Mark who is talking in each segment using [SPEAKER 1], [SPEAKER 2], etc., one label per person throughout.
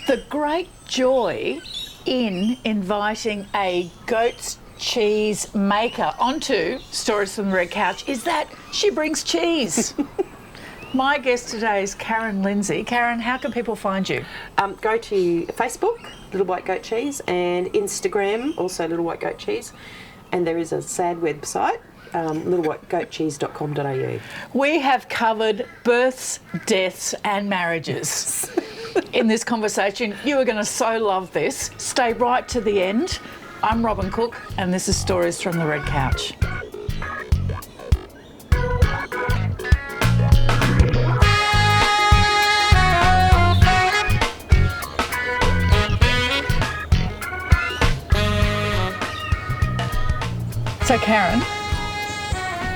[SPEAKER 1] The great joy in inviting a goat's cheese maker onto Stories from the Red Couch is that she brings cheese. My guest today is Karen Lindsay. Karen, how can people find you?
[SPEAKER 2] Go to Facebook, Little White Goat Cheese, and Instagram, also Little White Goat Cheese. And there is a sad website, littlewhitegoatcheese.com.au.
[SPEAKER 1] We have covered births, deaths and marriages in this conversation. You are going to so love this. Stay right to the end. I'm Robin Cook and this is Stories from the Red Couch. So Karen,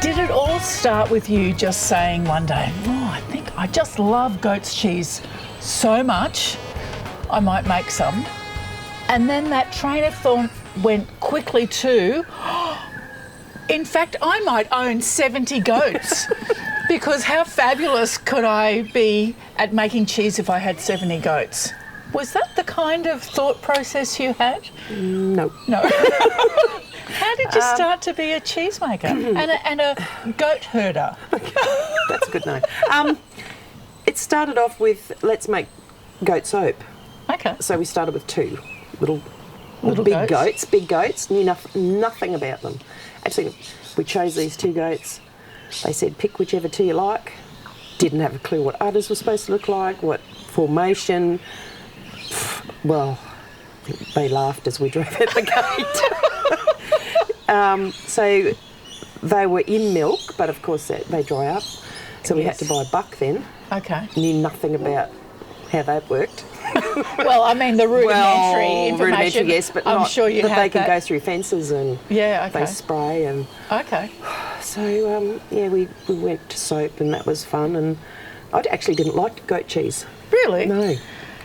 [SPEAKER 1] did it all start with you just saying one day, I think I just love goat's cheese so much, I might make some. And then that train of thought went quickly to, in fact, I might own 70 goats because how fabulous could I be at making cheese if I had 70 goats? Was that the kind of thought process you had?
[SPEAKER 2] No.
[SPEAKER 1] No. How did you start to be a cheesemaker and a goat herder?
[SPEAKER 2] That's a good name. It started off with, let's make goat soap.
[SPEAKER 1] Okay.
[SPEAKER 2] So we started with two little
[SPEAKER 1] big
[SPEAKER 2] big goats, knew nothing about them. Actually, we chose these two goats. They said, pick whichever two you like. Didn't have a clue what udders were supposed to look like, what formation. Well, they laughed as we drove out the gate. So they were in milk, but of course they dry up. So we had to buy a buck then.
[SPEAKER 1] Okay.
[SPEAKER 2] Knew nothing about how that worked.
[SPEAKER 1] Well, I mean the rudimentary information.
[SPEAKER 2] Rudimentary, yes, but
[SPEAKER 1] I'm
[SPEAKER 2] not
[SPEAKER 1] sure you
[SPEAKER 2] that
[SPEAKER 1] had
[SPEAKER 2] they can
[SPEAKER 1] that.
[SPEAKER 2] go through fences and they spray and.
[SPEAKER 1] Okay.
[SPEAKER 2] So we went to soap and that was fun, and I actually didn't like goat cheese.
[SPEAKER 1] Really?
[SPEAKER 2] No,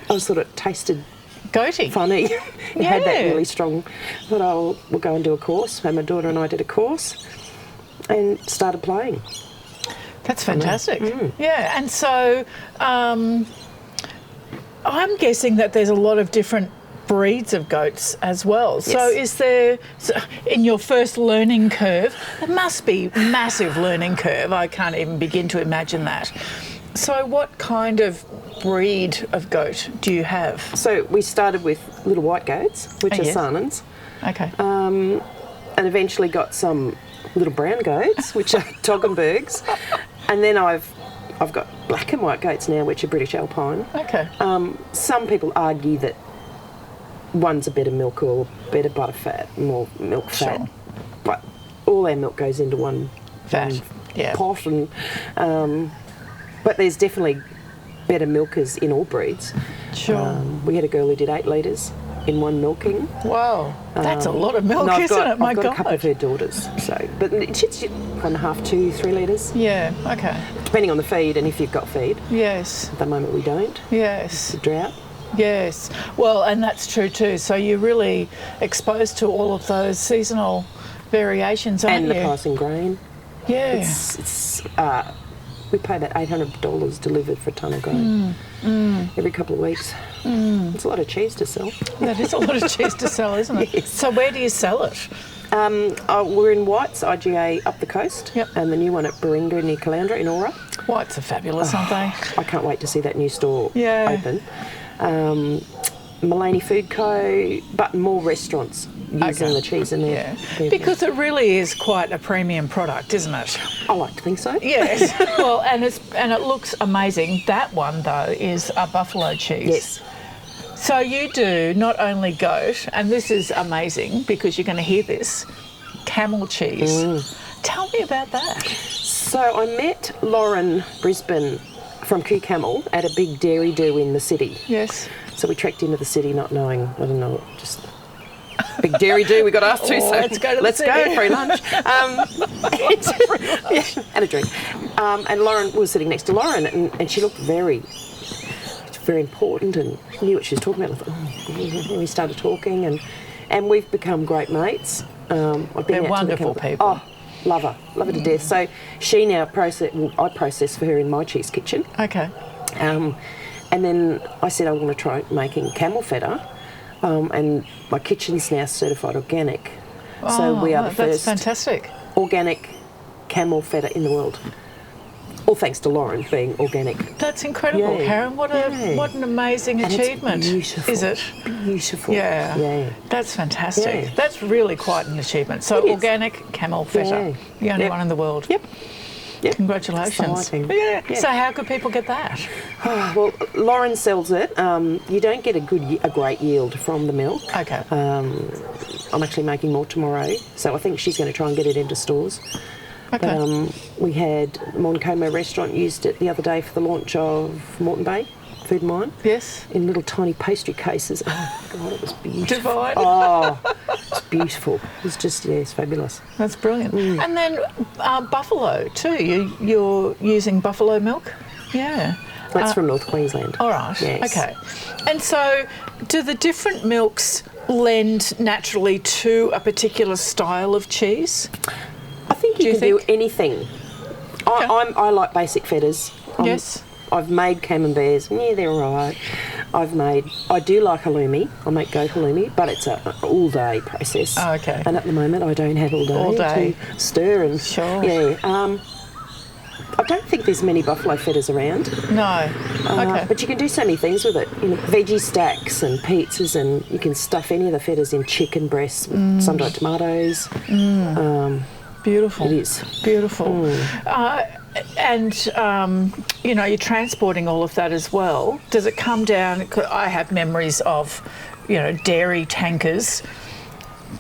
[SPEAKER 2] I thought it tasted
[SPEAKER 1] goaty.
[SPEAKER 2] Funny. It had that really strong. I thought, we'll go and do a course. And my daughter and I did a course and started playing.
[SPEAKER 1] That's fantastic. Yeah, and so I'm guessing that there's a lot of different breeds of goats as well.
[SPEAKER 2] Yes.
[SPEAKER 1] So is there, in your first learning curve, there must be massive learning curve. I can't even begin to imagine that. So what kind of breed of goat do you have?
[SPEAKER 2] So we started with little white goats, which are Saanens.
[SPEAKER 1] Okay.
[SPEAKER 2] And eventually got some little brown goats, which are Toggenburgs. And then I've got black and white goats now, which are British Alpine.
[SPEAKER 1] Okay.
[SPEAKER 2] Some people argue that one's a better milk or better butter fat, more milk fat.
[SPEAKER 1] Sure.
[SPEAKER 2] But all our milk goes into one
[SPEAKER 1] Fat.
[SPEAKER 2] pot. And, but there's definitely better milkers in all breeds.
[SPEAKER 1] Sure.
[SPEAKER 2] We had a girl who did 8 litres in one milking.
[SPEAKER 1] Wow, that's a lot of milk, isn't it? My
[SPEAKER 2] I've got
[SPEAKER 1] God.
[SPEAKER 2] a couple of her daughters, but it's 1.5 to 3 litres.
[SPEAKER 1] Yeah, okay.
[SPEAKER 2] Depending on the feed and if you've got feed.
[SPEAKER 1] Yes.
[SPEAKER 2] At the moment we don't.
[SPEAKER 1] Yes.
[SPEAKER 2] It's a drought.
[SPEAKER 1] Yes. Well, and that's true too. So you're really exposed to all of those seasonal variations, aren't you?
[SPEAKER 2] And the price in grain.
[SPEAKER 1] Yeah.
[SPEAKER 2] We pay about $800 delivered for a tonne of grain every couple of weeks. It's a lot of cheese to sell.
[SPEAKER 1] That is a lot of cheese to sell, isn't it?
[SPEAKER 2] Yes.
[SPEAKER 1] So where do you sell it?
[SPEAKER 2] We're in White's, IGA up the coast, and the new one at Baringa near Caloundra in Aura.
[SPEAKER 1] Whites are fabulous, aren't they?
[SPEAKER 2] I can't wait to see that new store
[SPEAKER 1] Yeah.
[SPEAKER 2] open. Mullaney Food Co, but more restaurants using the cheese in there.
[SPEAKER 1] Yeah. Because it really is quite a premium product, isn't it?
[SPEAKER 2] I like to think so.
[SPEAKER 1] Yes. Well, and it looks amazing. That one though is a buffalo cheese.
[SPEAKER 2] Yes.
[SPEAKER 1] So you do not only goat, and this is amazing because you're going to hear this, camel cheese. Tell me about that.
[SPEAKER 2] So I met Lauren Brisbane from Coo Camel at a big dairy do in the city.
[SPEAKER 1] Yes.
[SPEAKER 2] So we trekked into the city not knowing, I don't know, just big dairy do we got asked to, so
[SPEAKER 1] let's go to the city.
[SPEAKER 2] Free lunch. And a drink. And Lauren was sitting next to Lauren and she looked very important and knew what she was talking about. I thought, we started talking and we've become great mates.
[SPEAKER 1] They're wonderful people.
[SPEAKER 2] Oh, love her to death. So she now I process for her in my cheese kitchen.
[SPEAKER 1] Okay.
[SPEAKER 2] And then I said I want to try making camel feta, and my kitchen's now certified organic. So we are the
[SPEAKER 1] that's
[SPEAKER 2] first
[SPEAKER 1] fantastic.
[SPEAKER 2] organic camel feta in the world. All thanks to Lauren being organic.
[SPEAKER 1] That's incredible,
[SPEAKER 2] Yeah.
[SPEAKER 1] Karen. What an amazing
[SPEAKER 2] And
[SPEAKER 1] achievement.
[SPEAKER 2] it's beautiful.
[SPEAKER 1] Is it?
[SPEAKER 2] Beautiful.
[SPEAKER 1] Yeah.
[SPEAKER 2] Yeah.
[SPEAKER 1] That's fantastic.
[SPEAKER 2] Yeah.
[SPEAKER 1] That's really quite an achievement. So
[SPEAKER 2] It is.
[SPEAKER 1] organic camel feta.
[SPEAKER 2] Yeah.
[SPEAKER 1] The only
[SPEAKER 2] Yep.
[SPEAKER 1] one in the world.
[SPEAKER 2] Yep. Yep.
[SPEAKER 1] Congratulations.
[SPEAKER 2] Exciting.
[SPEAKER 1] Yeah.
[SPEAKER 2] Yeah.
[SPEAKER 1] So how could people get that?
[SPEAKER 2] Well, Lauren sells it. You don't get a great yield from the milk.
[SPEAKER 1] Okay.
[SPEAKER 2] I'm actually making more tomorrow, so I think she's going to try and get it into stores.
[SPEAKER 1] Okay.
[SPEAKER 2] But we had Moncomo restaurant used it the other day for the launch of Moreton Bay Food and Wine.
[SPEAKER 1] Yes.
[SPEAKER 2] In little tiny pastry cases. Oh God, it was beautiful.
[SPEAKER 1] Divine.
[SPEAKER 2] Oh, it's beautiful. It's just, it's fabulous.
[SPEAKER 1] That's brilliant.
[SPEAKER 2] Mm.
[SPEAKER 1] And then buffalo too. You're using buffalo milk? Yeah.
[SPEAKER 2] That's from North Queensland.
[SPEAKER 1] All right.
[SPEAKER 2] Yes.
[SPEAKER 1] Okay. And so do the different milks lend naturally to a particular style of cheese?
[SPEAKER 2] I think you
[SPEAKER 1] Do you
[SPEAKER 2] can do
[SPEAKER 1] think?
[SPEAKER 2] anything. I like basic fetas.
[SPEAKER 1] Yes.
[SPEAKER 2] I've made camemberts. Yeah, they're all right. I do like halloumi. I make goat halloumi, but it's an all-day process.
[SPEAKER 1] Oh, okay.
[SPEAKER 2] And at the moment, I don't have all day to stir and...
[SPEAKER 1] Sure.
[SPEAKER 2] Yeah. I don't think there's many buffalo fetas around.
[SPEAKER 1] No. Okay.
[SPEAKER 2] But you can do so many things with it. You know, veggie stacks and pizzas, and you can stuff any of the fetas in chicken breasts, sun-dried tomatoes.
[SPEAKER 1] Beautiful.
[SPEAKER 2] It is.
[SPEAKER 1] Beautiful. And, you're transporting all of that as well. Does it come down... I have memories of, dairy tankers,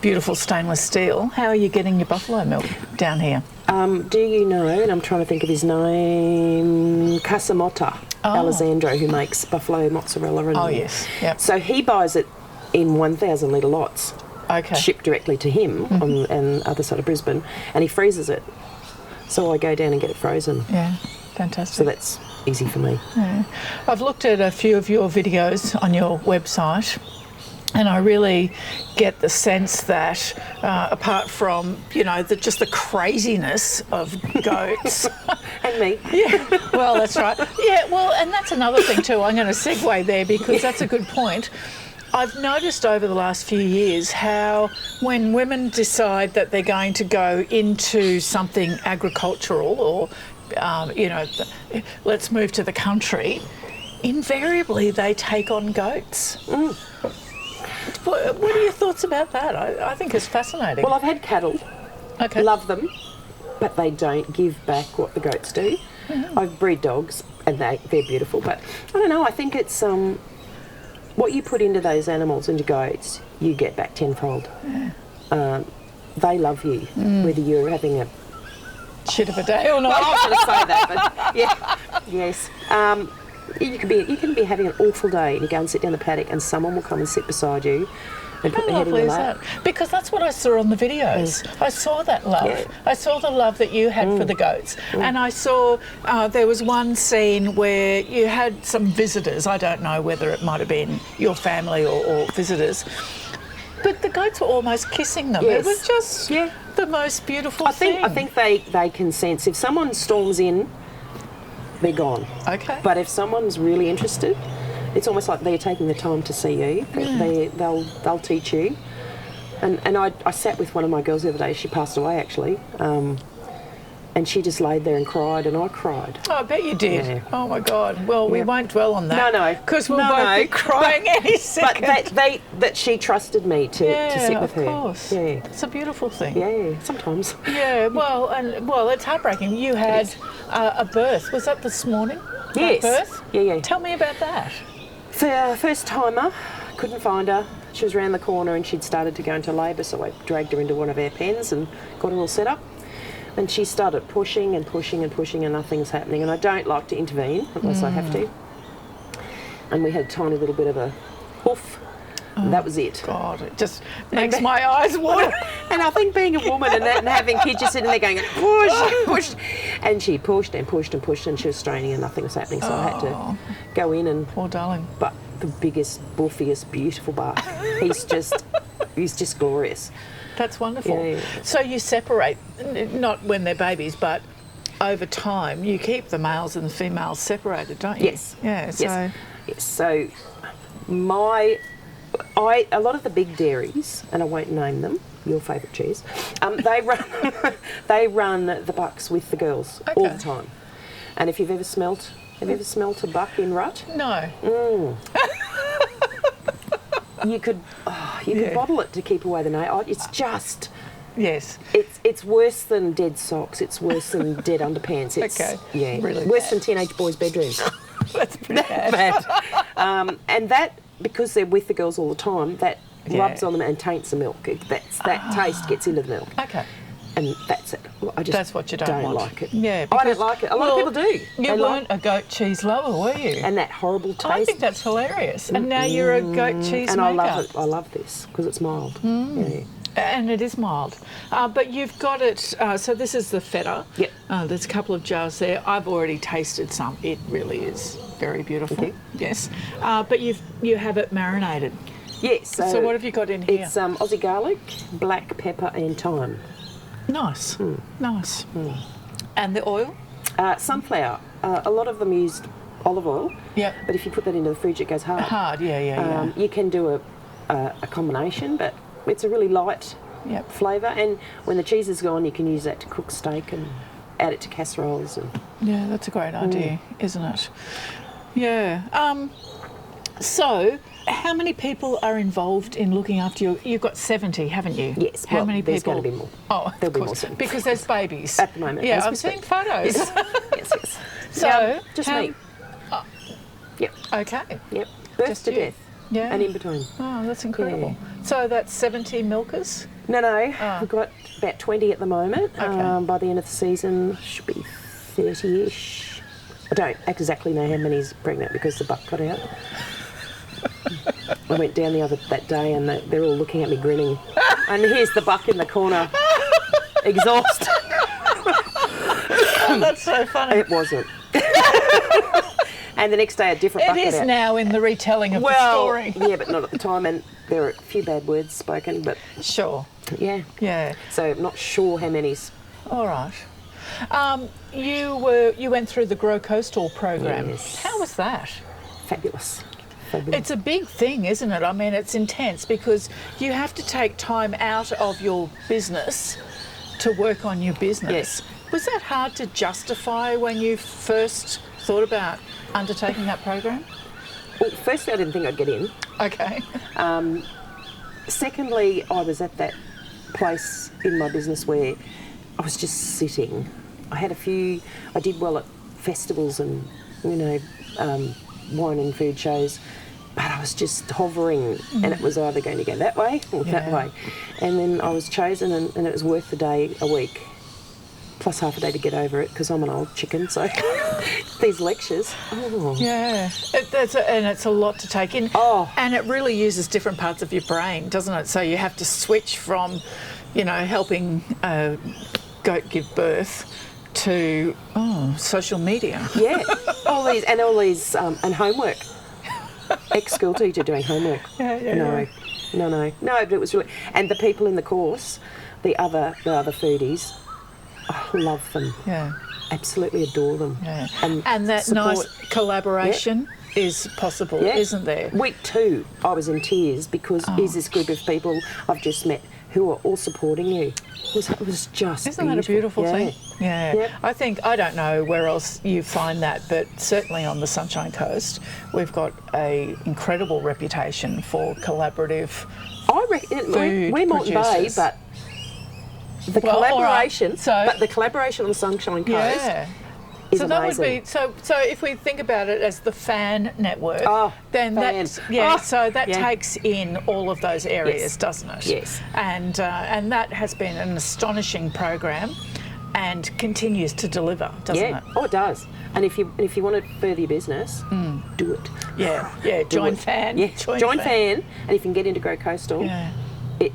[SPEAKER 1] beautiful stainless steel. How are you getting your buffalo milk down here?
[SPEAKER 2] Do you know, and I'm trying to think of his name, Casamota Alessandro, who makes buffalo mozzarella. And,
[SPEAKER 1] Oh, yes. Yep.
[SPEAKER 2] So he buys it in 1,000 litre lots,
[SPEAKER 1] Okay.
[SPEAKER 2] shipped directly to him on the other side of Brisbane, and he freezes it. So I go down and get it frozen.
[SPEAKER 1] Yeah. Fantastic.
[SPEAKER 2] So that's easy for me.
[SPEAKER 1] Yeah. I've looked at a few of your videos on your website, and I really get the sense that apart from, just the craziness of goats.
[SPEAKER 2] And me.
[SPEAKER 1] Yeah, well, that's right. Yeah, well, and that's another thing too. I'm going to segue there because that's a good point. I've noticed over the last few years how when women decide that they're going to go into something agricultural or, let's move to the country, invariably they take on goats. What are your thoughts about that? I think it's fascinating.
[SPEAKER 2] Well, I've had cattle.
[SPEAKER 1] Okay.
[SPEAKER 2] Love them, but they don't give back what the goats do. I've breed dogs, and they're beautiful, but I don't know. I think it's what you put into those animals, into goats, you get back tenfold.
[SPEAKER 1] Yeah.
[SPEAKER 2] They love you, whether you're having a...
[SPEAKER 1] Shit of a day or not.
[SPEAKER 2] Well, I was going to say that, but yeah, yes. You can be having an awful day and you go and sit down the paddock and someone will come and sit beside you and put
[SPEAKER 1] How
[SPEAKER 2] their head in
[SPEAKER 1] lovely
[SPEAKER 2] your
[SPEAKER 1] is
[SPEAKER 2] lap.
[SPEAKER 1] that? Because that's what I saw on the videos. I saw that love.
[SPEAKER 2] Yeah.
[SPEAKER 1] I saw the love that you had for the goats. And I saw there was one scene where you had some visitors. I don't know whether it might have been your family or visitors. But the goats were almost kissing them.
[SPEAKER 2] Yes.
[SPEAKER 1] It was just the most beautiful
[SPEAKER 2] I
[SPEAKER 1] thing.
[SPEAKER 2] think they can sense if someone storms in, they're gone.
[SPEAKER 1] Okay.
[SPEAKER 2] But if someone's really interested, it's almost like they're taking the time to see you. They'll teach you. And I sat with one of my girls the other day. She passed away actually, and she just laid there and cried, and I cried.
[SPEAKER 1] Oh, I bet you did.
[SPEAKER 2] Yeah.
[SPEAKER 1] Oh my God. Well, we
[SPEAKER 2] Yep.
[SPEAKER 1] won't dwell on that.
[SPEAKER 2] No.
[SPEAKER 1] Because we'll both be crying any second.
[SPEAKER 2] But that she trusted me to sit with her.
[SPEAKER 1] Of course.
[SPEAKER 2] Yeah.
[SPEAKER 1] It's a beautiful thing.
[SPEAKER 2] Yeah. Sometimes.
[SPEAKER 1] Yeah, well, it's heartbreaking. You had a birth. Was that this morning?
[SPEAKER 2] Yes.
[SPEAKER 1] Birth?
[SPEAKER 2] Yeah.
[SPEAKER 1] Tell me about that.
[SPEAKER 2] First timer, couldn't find her. She was around the corner and she'd started to go into labour, so I dragged her into one of our pens and got her all set up. And she started pushing and pushing and pushing and nothing's happening. And I don't like to intervene unless I have to. And we had a tiny little bit of a hoof. And that was it.
[SPEAKER 1] God, it just makes my eyes water.
[SPEAKER 2] And I think being a woman and having kids just sitting there going, push. And she pushed and pushed and pushed and she was straining and nothing was happening. So I had to go in and...
[SPEAKER 1] Poor darling.
[SPEAKER 2] But the biggest, buffiest, beautiful bar. He's just glorious.
[SPEAKER 1] That's wonderful.
[SPEAKER 2] Yeah.
[SPEAKER 1] So you separate, not when they're babies, but over time, you keep the males and the females separated, don't you?
[SPEAKER 2] Yes.
[SPEAKER 1] Yeah, so...
[SPEAKER 2] Yes. Yes. So a lot of the big dairies, and I won't name them, your favourite cheese, they run the bucks with the girls all the time. And if you've ever smelt a buck in rut?
[SPEAKER 1] No.
[SPEAKER 2] You could bottle it to keep away the nail. It's just...
[SPEAKER 1] Yes.
[SPEAKER 2] It's worse than dead socks. It's worse than dead underpants. It's
[SPEAKER 1] really
[SPEAKER 2] worse
[SPEAKER 1] bad.
[SPEAKER 2] than teenage boys' bedrooms.
[SPEAKER 1] That's pretty bad.
[SPEAKER 2] And that, because they're with the girls all the time, that rubs on them and taints the milk. That taste gets into the milk.
[SPEAKER 1] Okay.
[SPEAKER 2] And that's it.
[SPEAKER 1] That's what you don't want.
[SPEAKER 2] like it.
[SPEAKER 1] Yeah,
[SPEAKER 2] I don't like it. A lot of people do.
[SPEAKER 1] You weren't a goat cheese lover, were you?
[SPEAKER 2] And that horrible taste.
[SPEAKER 1] I think that's hilarious. And now you're a goat cheese
[SPEAKER 2] and
[SPEAKER 1] maker.
[SPEAKER 2] I love it. I love this because it's mild. Yeah.
[SPEAKER 1] And it is mild. But you've got it, so this is the feta.
[SPEAKER 2] Yep.
[SPEAKER 1] There's a couple of jars there. I've already tasted some. It really is very beautiful.
[SPEAKER 2] Okay.
[SPEAKER 1] Yes. But you have it marinated.
[SPEAKER 2] Yes.
[SPEAKER 1] So what have you got in here?
[SPEAKER 2] It's Aussie garlic, black pepper and thyme.
[SPEAKER 1] Nice. Nice. And the oil?
[SPEAKER 2] Sunflower. A lot of them used olive oil.
[SPEAKER 1] Yeah.
[SPEAKER 2] But if you put that into the fridge, it goes hard.
[SPEAKER 1] Hard, yeah.
[SPEAKER 2] You can do a combination, but it's a really light flavour. And when the cheese is gone, you can use that to cook steak and add it to casseroles.
[SPEAKER 1] Yeah, that's a great idea, isn't it? Yeah. So, how many people are involved in looking after you? You've got 70, haven't you?
[SPEAKER 2] Yes.
[SPEAKER 1] How many
[SPEAKER 2] there's
[SPEAKER 1] people?
[SPEAKER 2] going to be more.
[SPEAKER 1] Oh,
[SPEAKER 2] there'll be more
[SPEAKER 1] course,
[SPEAKER 2] soon.
[SPEAKER 1] because there's babies.
[SPEAKER 2] At the moment.
[SPEAKER 1] Yeah,
[SPEAKER 2] as we
[SPEAKER 1] I've seen
[SPEAKER 2] speak.
[SPEAKER 1] photos.
[SPEAKER 2] Yes.
[SPEAKER 1] So,
[SPEAKER 2] just me. Yep.
[SPEAKER 1] Okay.
[SPEAKER 2] Yep. Birth
[SPEAKER 1] Just
[SPEAKER 2] to
[SPEAKER 1] you.
[SPEAKER 2] death.
[SPEAKER 1] Yeah.
[SPEAKER 2] And in between.
[SPEAKER 1] Oh, that's incredible. So that's 70 milkers?
[SPEAKER 2] No. We've got about 20 at the moment.
[SPEAKER 1] Okay.
[SPEAKER 2] By the end of the season, should be 30-ish. I don't exactly know how many's pregnant because the buck got out. I went down that day and they're all looking at me grinning. And here's the buck in the corner, exhausted.
[SPEAKER 1] Oh, that's so funny.
[SPEAKER 2] It wasn't. And the next day a different buck
[SPEAKER 1] It
[SPEAKER 2] got
[SPEAKER 1] is
[SPEAKER 2] out.
[SPEAKER 1] now in the retelling of the story.
[SPEAKER 2] Yeah, but not at the time. And there were a few bad words spoken, but
[SPEAKER 1] Sure.
[SPEAKER 2] yeah.
[SPEAKER 1] Yeah.
[SPEAKER 2] So I'm not sure how many's.
[SPEAKER 1] All right. You went through the Grow Coastal program.
[SPEAKER 2] Yes.
[SPEAKER 1] How was that?
[SPEAKER 2] Fabulous.
[SPEAKER 1] It's a big thing, isn't it? I mean, it's intense because you have to take time out of your business to work on your business.
[SPEAKER 2] Yes.
[SPEAKER 1] Was that hard to justify when you first thought about undertaking that program?
[SPEAKER 2] Well, firstly, I didn't think I'd get in.
[SPEAKER 1] Okay.
[SPEAKER 2] Secondly, I was at that place in my business where I was just sitting. I did well at festivals and, wine and food shows, but I was just hovering and it was either going to go that way or that way. And then I was chosen and it was worth a day a week, plus half a day to get over it because I'm an old chicken, so these lectures. Oh.
[SPEAKER 1] Yeah, and it's a lot to take in.
[SPEAKER 2] Oh.
[SPEAKER 1] And it really uses different parts of your brain, doesn't it? So you have to switch from, helping a goat give birth to social media.
[SPEAKER 2] Yeah, all these and homework. Ex-school teacher doing homework. No, but it was really, and the people in the course, the other foodies, I love them.
[SPEAKER 1] Yeah.
[SPEAKER 2] Absolutely adore them.
[SPEAKER 1] Yeah.
[SPEAKER 2] And
[SPEAKER 1] that
[SPEAKER 2] support.
[SPEAKER 1] nice collaboration is possible, isn't there?
[SPEAKER 2] Week 2, I was in tears because here's this group of people I've just met who are all supporting you. It was just
[SPEAKER 1] Isn't that a beautiful thing? Yeah.
[SPEAKER 2] Yep.
[SPEAKER 1] I don't know where else you find that, but certainly on the Sunshine Coast, we've got an incredible reputation for collaborative
[SPEAKER 2] I reckon
[SPEAKER 1] food
[SPEAKER 2] we're Moreton Bay,
[SPEAKER 1] producers.
[SPEAKER 2] but the collaboration, the collaboration on the Sunshine Coast is
[SPEAKER 1] so that
[SPEAKER 2] amazing.
[SPEAKER 1] would be so if we think about it as the fan network, then
[SPEAKER 2] fans.
[SPEAKER 1] so that takes in all of those areas, doesn't it?
[SPEAKER 2] Yes.
[SPEAKER 1] And that has been an astonishing program and continues to deliver, doesn't it?
[SPEAKER 2] Oh, it does. And if you want to further your business, do it.
[SPEAKER 1] Yeah, join fan.
[SPEAKER 2] Yeah, join fan. And if you can get into Grow Coastal, it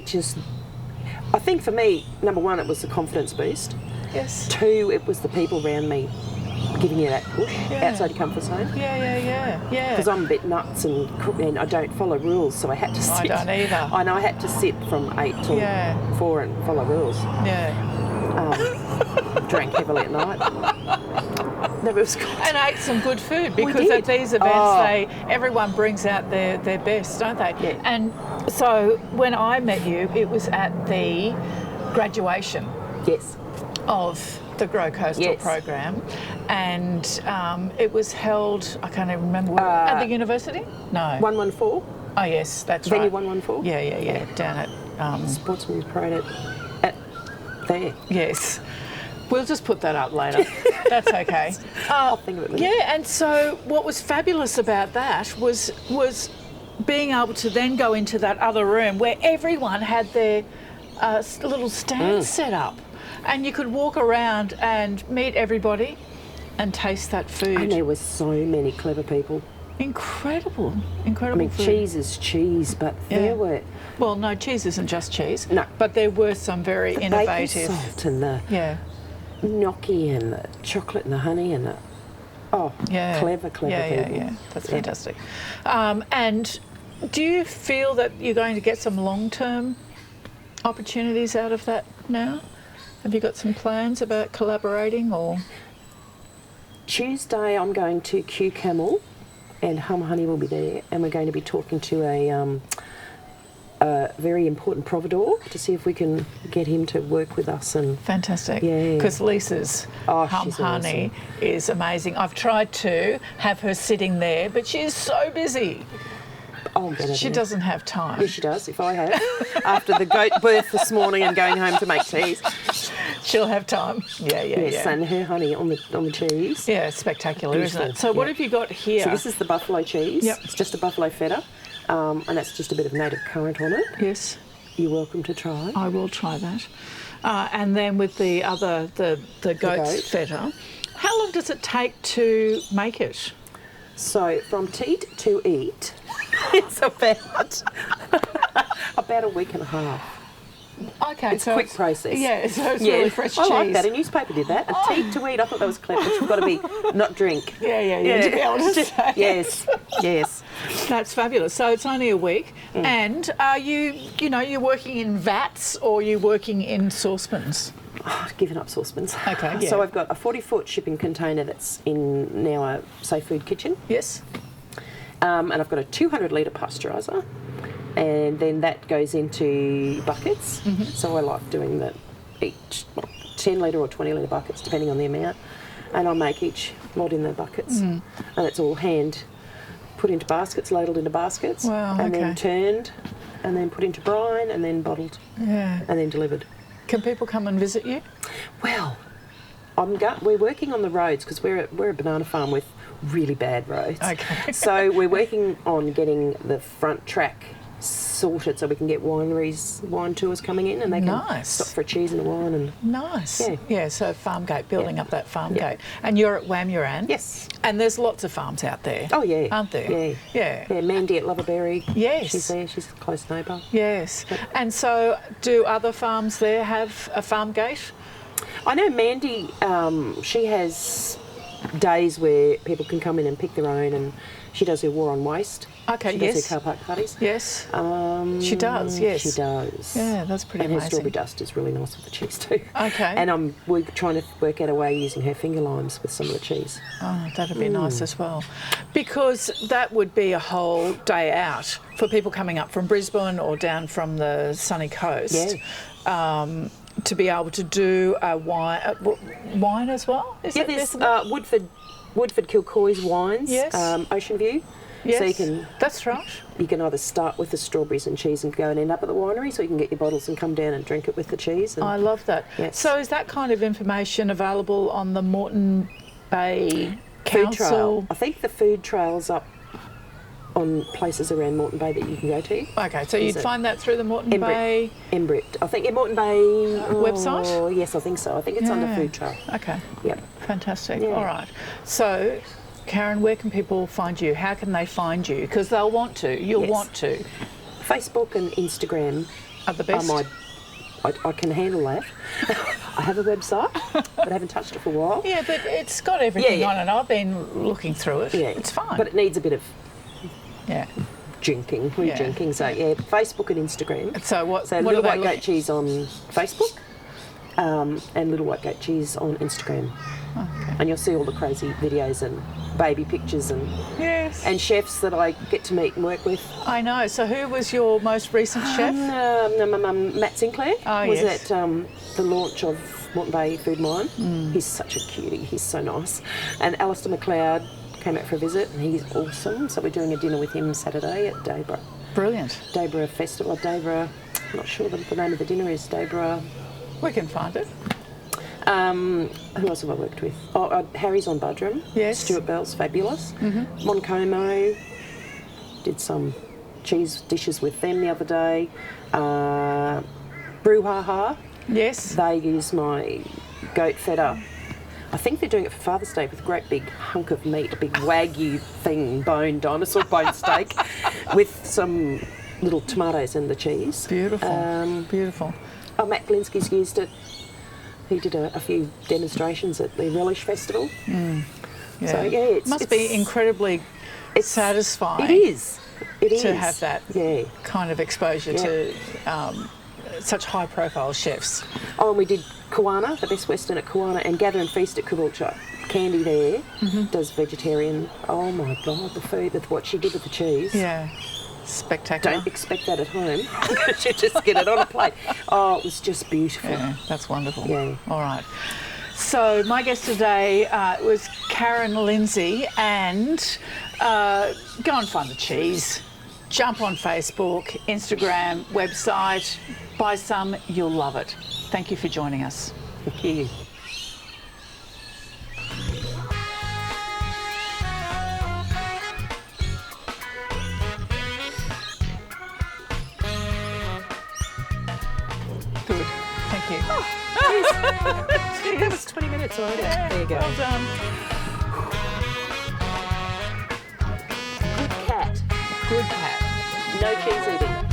[SPEAKER 2] just, I think for me, number one, it was the confidence boost.
[SPEAKER 1] Yes.
[SPEAKER 2] 2, it was the people around me giving you that push outside your comfort zone.
[SPEAKER 1] Yeah.
[SPEAKER 2] Because I'm a bit nuts and I don't follow rules, so I had to sit.
[SPEAKER 1] I don't either.
[SPEAKER 2] I know I had to sit from 8 till 4 and follow rules.
[SPEAKER 1] Yeah.
[SPEAKER 2] Drank heavily at night. That was good.
[SPEAKER 1] And ate some good food,
[SPEAKER 2] We
[SPEAKER 1] because
[SPEAKER 2] did.
[SPEAKER 1] at these events everyone brings out their best, don't they?
[SPEAKER 2] Yeah.
[SPEAKER 1] And so when I met you, it was at the graduation
[SPEAKER 2] Yes.
[SPEAKER 1] of the Grow Coastal
[SPEAKER 2] Yes.
[SPEAKER 1] program, and it was held, I can't even remember, at the university? No.
[SPEAKER 2] 114.
[SPEAKER 1] Oh yes, that's
[SPEAKER 2] Venue
[SPEAKER 1] right.
[SPEAKER 2] 114.
[SPEAKER 1] Yeah, down at
[SPEAKER 2] Sportsman's Parade at there.
[SPEAKER 1] yes. We'll just put that up later. That's okay.
[SPEAKER 2] I'll think of it later.
[SPEAKER 1] Yeah, and so what was fabulous about that was being able to then go into that other room where everyone had their little stands set up, and you could walk around and meet everybody and taste that food.
[SPEAKER 2] And there were so many clever people.
[SPEAKER 1] Incredible
[SPEAKER 2] I mean,
[SPEAKER 1] food.
[SPEAKER 2] cheese is cheese, but
[SPEAKER 1] Yeah.
[SPEAKER 2] there were
[SPEAKER 1] Well, no, cheese isn't just cheese.
[SPEAKER 2] No.
[SPEAKER 1] But there were some very
[SPEAKER 2] baking
[SPEAKER 1] innovative.
[SPEAKER 2] salt and the
[SPEAKER 1] Yeah.
[SPEAKER 2] gnocchi and the chocolate and the honey and the
[SPEAKER 1] Yeah.
[SPEAKER 2] clever people.
[SPEAKER 1] Yeah. That's fantastic. And do you feel that you're going to get some long-term opportunities out of that now? Have you got some plans about collaborating or?
[SPEAKER 2] Tuesday, I'm going to Q Camel, and Hum Honey will be there, and we're going to be talking to a very important providor to see if we can get him to work with us. And
[SPEAKER 1] Fantastic.
[SPEAKER 2] Yeah.
[SPEAKER 1] Because Lisa's Hum
[SPEAKER 2] she's
[SPEAKER 1] Honey is amazing. I've tried to have her sitting there, but she is so busy.
[SPEAKER 2] I'll get it.
[SPEAKER 1] She
[SPEAKER 2] there.
[SPEAKER 1] doesn't have time.
[SPEAKER 2] Yes, she does. If I have, after the goat birth this morning and going home to make cheese.
[SPEAKER 1] She'll have time. Yeah.
[SPEAKER 2] Yes, and her honey on the cheese.
[SPEAKER 1] Yeah, it's spectacular, isn't it?
[SPEAKER 2] Beautiful,
[SPEAKER 1] So what
[SPEAKER 2] yeah.
[SPEAKER 1] have you got here?
[SPEAKER 2] So this is the buffalo cheese.
[SPEAKER 1] Yep.
[SPEAKER 2] It's just a buffalo feta, and that's just a bit of native currant on it.
[SPEAKER 1] Yes,
[SPEAKER 2] You're welcome to try.
[SPEAKER 1] I will try that. And then with the other, the goat's
[SPEAKER 2] goat.
[SPEAKER 1] feta, how long does it take to make it?
[SPEAKER 2] So from teat to eat, it's about a week and a half.
[SPEAKER 1] Okay,
[SPEAKER 2] It's a quick process.
[SPEAKER 1] Yeah, so it's really fresh
[SPEAKER 2] I
[SPEAKER 1] cheese.
[SPEAKER 2] like that. A newspaper did that. A teat to eat. I thought that was clever. But you've got to be not drink.
[SPEAKER 1] Yeah. To be able to say.
[SPEAKER 2] Yes.
[SPEAKER 1] That's fabulous. So it's only a week. And are you're working in vats or you're working in saucepans?
[SPEAKER 2] I've given up saucepans.
[SPEAKER 1] Okay, yeah.
[SPEAKER 2] So I've got a 40-foot shipping container that's in now a safe food kitchen.
[SPEAKER 1] Yes.
[SPEAKER 2] And I've got a 200-litre pasteuriser. And then that goes into buckets. So I like doing each 10-litre or 20-litre buckets, depending on the amount. And I make each lot in the buckets. And it's all hand put into baskets, ladled into baskets.
[SPEAKER 1] Wow,
[SPEAKER 2] and
[SPEAKER 1] okay.
[SPEAKER 2] then turned, and then put into brine, and then bottled,
[SPEAKER 1] Yeah.
[SPEAKER 2] and then delivered.
[SPEAKER 1] Can people come and visit you?
[SPEAKER 2] Well, we're working on the roads because we're a banana farm with really bad roads.
[SPEAKER 1] Okay.
[SPEAKER 2] So we're working on getting the front track sorted so we can get wine tours coming in, and they can
[SPEAKER 1] Nice.
[SPEAKER 2] stop for a cheese and a wine. And
[SPEAKER 1] Nice.
[SPEAKER 2] Yeah.
[SPEAKER 1] Yeah, so farm gate, building
[SPEAKER 2] Yeah.
[SPEAKER 1] up that farm
[SPEAKER 2] Yeah.
[SPEAKER 1] gate. And you're at Wamuran?
[SPEAKER 2] yes,
[SPEAKER 1] And there's lots of farms out there.
[SPEAKER 2] oh yeah,
[SPEAKER 1] Aren't there?
[SPEAKER 2] Yeah.
[SPEAKER 1] Yeah.
[SPEAKER 2] Mandy at Loverberry.
[SPEAKER 1] Yes.
[SPEAKER 2] she's there. She's a close neighbour.
[SPEAKER 1] Yes. And so do other farms there have a farm gate?
[SPEAKER 2] I know Mandy. She has days where people can come in and pick their own, and she does her war on waste.
[SPEAKER 1] Okay,
[SPEAKER 2] she
[SPEAKER 1] yes.
[SPEAKER 2] does her car park parties.
[SPEAKER 1] Yes. She does, yes.
[SPEAKER 2] She does.
[SPEAKER 1] Yeah, that's pretty
[SPEAKER 2] And her
[SPEAKER 1] amazing.
[SPEAKER 2] strawberry dust is really nice with the cheese too.
[SPEAKER 1] Okay.
[SPEAKER 2] And we're trying to work out a way using her finger limes with some of the cheese.
[SPEAKER 1] Oh, that'd be nice as well. Because that would be a whole day out for people coming up from Brisbane or down from the sunny coast.
[SPEAKER 2] Yeah.
[SPEAKER 1] To be able to do a wine as well? Is
[SPEAKER 2] Yeah,
[SPEAKER 1] it
[SPEAKER 2] there's
[SPEAKER 1] possible?
[SPEAKER 2] Woodford Kilcoy's wines.
[SPEAKER 1] Yes.
[SPEAKER 2] Ocean View.
[SPEAKER 1] Yes,
[SPEAKER 2] So you can either start with the strawberries and cheese and go and end up at the winery, so you can get your bottles and come down and drink it with the cheese. And
[SPEAKER 1] I love that.
[SPEAKER 2] Yes.
[SPEAKER 1] So is that kind of information available on the Moreton Bay
[SPEAKER 2] food
[SPEAKER 1] Council?
[SPEAKER 2] trail. I think the food trail's up on places around Moreton Bay that you can go to.
[SPEAKER 1] Okay, so
[SPEAKER 2] Is
[SPEAKER 1] you'd
[SPEAKER 2] it
[SPEAKER 1] find that through the Moreton Bay
[SPEAKER 2] Embrit. I think Moreton Bay
[SPEAKER 1] website?
[SPEAKER 2] Oh, yes, I think so. I think it's under
[SPEAKER 1] Yeah.
[SPEAKER 2] food trail.
[SPEAKER 1] Okay,
[SPEAKER 2] Yep.
[SPEAKER 1] fantastic.
[SPEAKER 2] Yeah.
[SPEAKER 1] All right. So, Karen, where can people find you? How can they find you? Because they'll want to. You'll
[SPEAKER 2] Yes.
[SPEAKER 1] want to.
[SPEAKER 2] Facebook and Instagram
[SPEAKER 1] Are the
[SPEAKER 2] are
[SPEAKER 1] best.
[SPEAKER 2] I can handle that. I have a website, but I haven't touched it for a while.
[SPEAKER 1] Yeah, but it's got everything
[SPEAKER 2] Yeah.
[SPEAKER 1] on it. I've been looking through it.
[SPEAKER 2] Yeah,
[SPEAKER 1] It's fine.
[SPEAKER 2] But it needs a bit of
[SPEAKER 1] yeah.
[SPEAKER 2] jinking,
[SPEAKER 1] Yeah.
[SPEAKER 2] rejinking. So yeah, Facebook and Instagram.
[SPEAKER 1] So what?
[SPEAKER 2] So
[SPEAKER 1] what
[SPEAKER 2] Little
[SPEAKER 1] are they
[SPEAKER 2] White Goat Cheese on Facebook, and Little White Goat Cheese on Instagram.
[SPEAKER 1] Okay.
[SPEAKER 2] And you'll see all the crazy videos and baby pictures and
[SPEAKER 1] Yes.
[SPEAKER 2] and chefs that I get to meet and work with.
[SPEAKER 1] I know. So who was your most recent chef?
[SPEAKER 2] Matt Sinclair
[SPEAKER 1] Oh,
[SPEAKER 2] was
[SPEAKER 1] yes.
[SPEAKER 2] at the launch of Moreton Bay Food Mine. He's such a cutie. He's so nice. And Alistair McLeod came out for a visit, and he's awesome. So we're doing a dinner with him Saturday at Daybra.
[SPEAKER 1] Brilliant.
[SPEAKER 2] Daybra Festival. Daybra. I'm not sure the name of the dinner is. Daybra.
[SPEAKER 1] We can find it.
[SPEAKER 2] Who else have I worked with? Harry's on Budrum.
[SPEAKER 1] Yes.
[SPEAKER 2] Stuart Bell's fabulous. Moncomo, did some cheese dishes with them the other day. Brouhaha,
[SPEAKER 1] Yes.
[SPEAKER 2] they use my goat feta. I think they're doing it for Father's Day with a great big hunk of meat, a big wagyu thing, dinosaur bone steak, with some little tomatoes and the cheese.
[SPEAKER 1] Beautiful. Beautiful.
[SPEAKER 2] Matt Glinsky's used it. He did a few demonstrations at the Relish Festival.
[SPEAKER 1] Yeah.
[SPEAKER 2] So, yeah,
[SPEAKER 1] it must be incredibly satisfying.
[SPEAKER 2] It is. It is.
[SPEAKER 1] To have that
[SPEAKER 2] Yeah.
[SPEAKER 1] kind of exposure to such high-profile chefs.
[SPEAKER 2] Oh, and we did Kawana, the Best Western at Kawana, and Gather and Feast at Caboolture. Candy there does vegetarian. Oh my God, the food, what she did with the cheese.
[SPEAKER 1] Yeah. Spectacular.
[SPEAKER 2] Don't expect that at home. You just get it on a plate. Oh, it was just beautiful.
[SPEAKER 1] Yeah, that's wonderful.
[SPEAKER 2] Yeah.
[SPEAKER 1] All right. So my guest today was Karen Lindsay, and go and find the cheese. Jump on Facebook, Instagram, website, buy some, you'll love it. Thank you for joining us.
[SPEAKER 2] Thank you.
[SPEAKER 1] Good. Thank you.
[SPEAKER 2] That was 20 minutes already. There you go.
[SPEAKER 1] Well done.
[SPEAKER 2] Good cat.
[SPEAKER 1] Good cat.
[SPEAKER 2] No cheese eating.